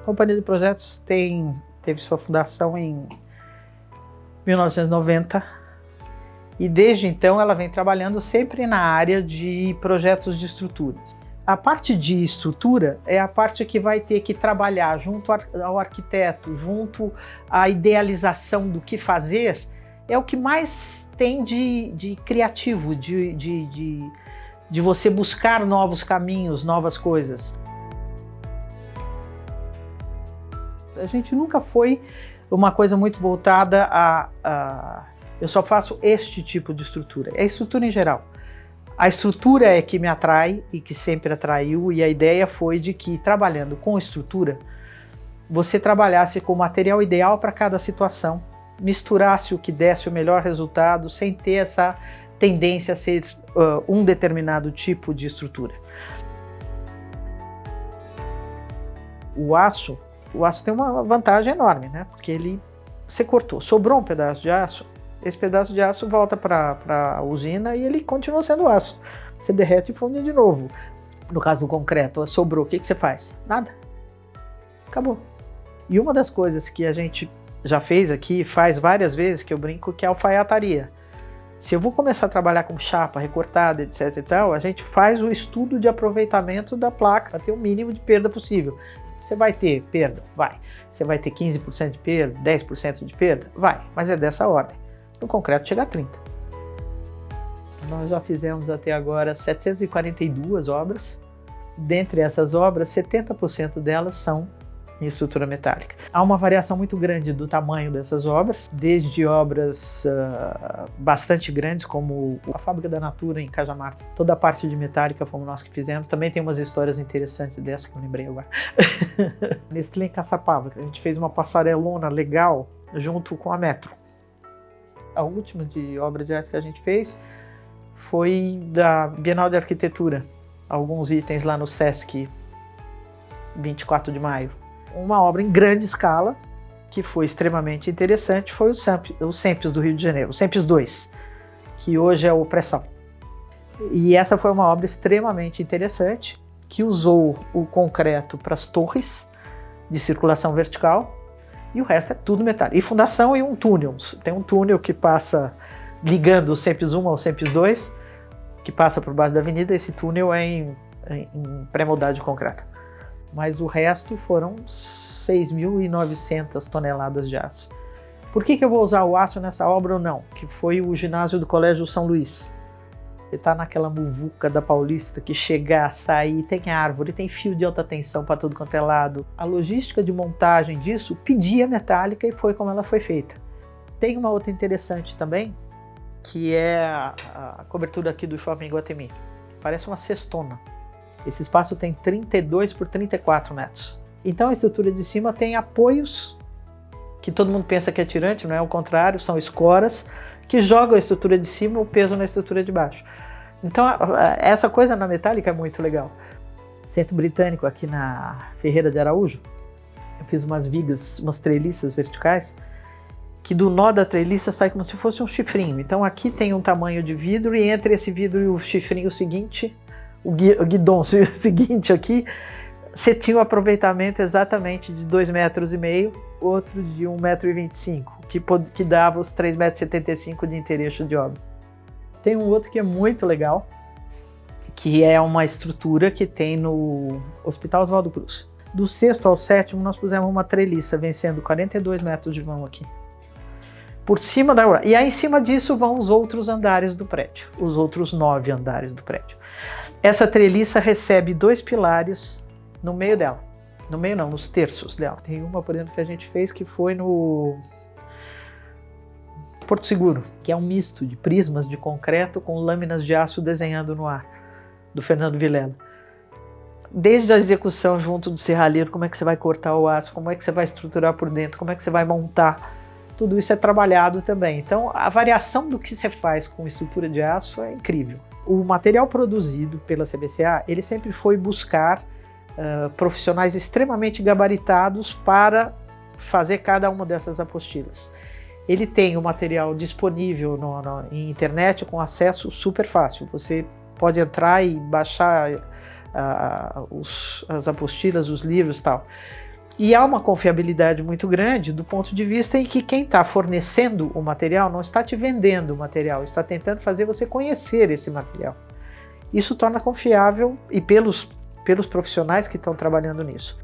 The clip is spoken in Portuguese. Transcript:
Companhia de Projetos teve sua fundação em 1990 e desde então ela vem trabalhando sempre na área de projetos de estruturas. A parte de estrutura é a parte que vai ter que trabalhar junto ao arquiteto, junto à idealização do que fazer, é o que mais tem de criativo, de você buscar novos caminhos, novas coisas. A gente nunca foi uma coisa muito voltada eu só faço este tipo de estrutura, é a estrutura em geral. A estrutura é que me atrai e que sempre atraiu, e a ideia foi de que, trabalhando com estrutura, você trabalhasse com o material ideal para cada situação, misturasse o que desse o melhor resultado, sem ter essa tendência a ser um determinado tipo de estrutura. O aço tem uma vantagem enorme, né? Porque você cortou, sobrou um pedaço de aço, esse pedaço de aço volta para a usina e ele continua sendo aço. Você derrete e funde de novo. No caso do concreto, sobrou, o que você faz? Nada. Acabou. E uma das coisas que a gente já fez aqui, faz várias vezes, que eu brinco, que é a alfaiataria. Se eu vou começar a trabalhar com chapa recortada, etc e tal, a gente faz o estudo de aproveitamento da placa para ter o mínimo de perda possível. Você vai ter perda? Vai. Você vai ter 15% de perda, 10% de perda? Vai, mas é dessa ordem. No concreto chega a 30%. Nós já fizemos até agora 742 obras. Dentre essas obras, 70% delas são em estrutura metálica. Há uma variação muito grande do tamanho dessas obras, desde obras bastante grandes, como a Fábrica da Natura em Cajamar. Toda a parte de metálica fomos nós que fizemos. Também tem umas histórias interessantes dessa que eu lembrei agora. Nestlé em Caçapava, a gente fez uma passarelona legal junto com a Metro. A última obra de arte que a gente fez foi da Bienal de Arquitetura. Alguns itens lá no Sesc 24 de maio. Uma obra em grande escala, que foi extremamente interessante, foi o SEMPES do Rio de Janeiro, o SEMPES 2, que hoje é o Pré-Sal. E essa foi uma obra extremamente interessante, que usou o concreto para as torres de circulação vertical, e o resto é tudo metálico. E fundação e um túnel. Tem um túnel que passa ligando o SEMPES 1 ao SEMPES 2, que passa por baixo da avenida. Esse túnel é em pré-moldado de concreto. Mas o resto foram 6.900 toneladas de aço. Por que eu vou usar o aço nessa obra ou não? Que foi o ginásio do Colégio São Luís. Você está naquela muvuca da Paulista que chegar, sair, tem árvore, tem fio de alta tensão para tudo quanto é lado. A logística de montagem disso pedia metálica e foi como ela foi feita. Tem uma outra interessante também, que é a cobertura aqui do Shopping Iguatemi. Parece uma cestona. Esse espaço tem 32 por 34 metros. Então a estrutura de cima tem apoios, que todo mundo pensa que é tirante, não é o contrário, são escoras, que jogam a estrutura de cima o peso na estrutura de baixo. Então essa coisa na metálica é muito legal. Centro Britânico, aqui na Ferreira de Araújo, eu fiz umas vigas, umas treliças verticais, que do nó da treliça sai como se fosse um chifrinho. Então aqui tem um tamanho de vidro e entre esse vidro e o chifrinho seguinte, o guidão seguinte aqui, você tinha um aproveitamento exatamente de 2,5 metros, outro de 1,25 m, que dava os 3,75 m de intereixo de obra. Tem um outro que é muito legal, que é uma estrutura que tem no Hospital Oswaldo Cruz. Do 6º ao 7º, nós pusemos uma treliça vencendo 42 metros de vão aqui. Por cima da obra. E aí, em cima disso, vão os outros andares do prédio, os outros 9 andares do prédio. Essa treliça recebe 2 pilares no meio dela. No meio não, nos terços dela. Tem uma, por exemplo, que a gente fez que foi no Porto Seguro, que é um misto de prismas de concreto com lâminas de aço desenhando no ar, do Fernando Vilela. Desde a execução junto do serralheiro, como é que você vai cortar o aço, como é que você vai estruturar por dentro, como é que você vai montar, tudo isso é trabalhado também. Então a variação do que você faz com estrutura de aço é incrível. O material produzido pela CBCA, ele sempre foi buscar profissionais extremamente gabaritados para fazer cada uma dessas apostilas. Ele tem o material disponível em internet com acesso super fácil. Você pode entrar e baixar as apostilas, os livros e tal. E há uma confiabilidade muito grande do ponto de vista em que quem está fornecendo o material não está te vendendo o material, está tentando fazer você conhecer esse material. Isso torna confiável e pelos profissionais que estão trabalhando nisso.